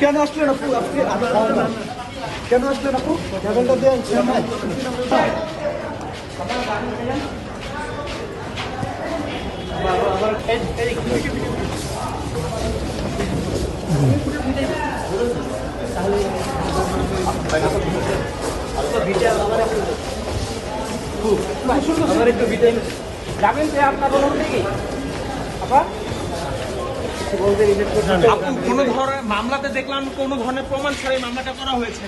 কেন আসলেন আপু আজকে? কেন আসলেন আপু? ট্রাভেলটা দেন আমার একটু বিদায় যাবেন যে আপনার বলুন নাকি আপা কোন ধরনের মামলাতে দেখলাম কোন ধরনের প্রমাণ ছাড়াই মামলাটা করা হয়েছে।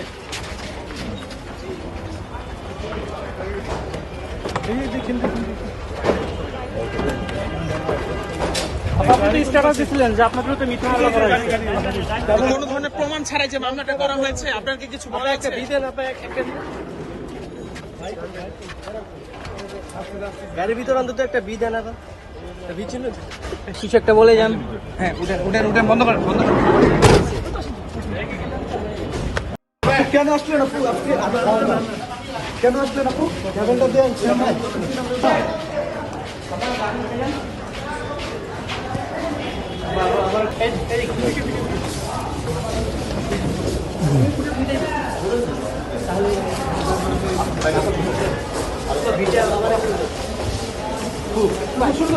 আপনি স্ট্যাটাস দিছিলেন যে আপনার বিরুদ্ধে মিথ্যা মামলা করা হয়েছে। কোন ধরনের প্রমাণ ছাড়াই যে মামলাটা করা হয়েছে, আপনার কি কিছু বলা আছে? গাড়ির ভিতর অন্তত একটা বি দেন এখন কিছু একটা বলে যান। হ্যাঁ, উঠেন, বন্ধ করেন। কেন আসলেন আপু আজকে? কেন আসলেন আপু? ট্রাভেলটা দেন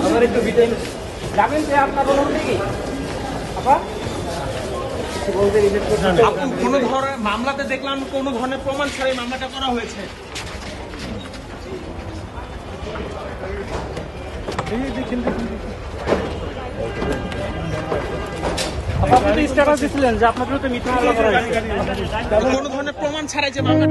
আমার একটু বিদায় যাবেন যে আপনার বলুন নাকি আপা কোন ধরনের মামলাতে দেখলাম কোন ধরনের প্রমাণ ছাড়াই মামলাটা করা হয়েছে। আপনি স্ট্যাটাস দিছিলেন যে আপনার বিরুদ্ধে মিথ্যা মামলা করা হয়েছে। কোন ধরনের প্রমাণ ছাড়াই যে মামলা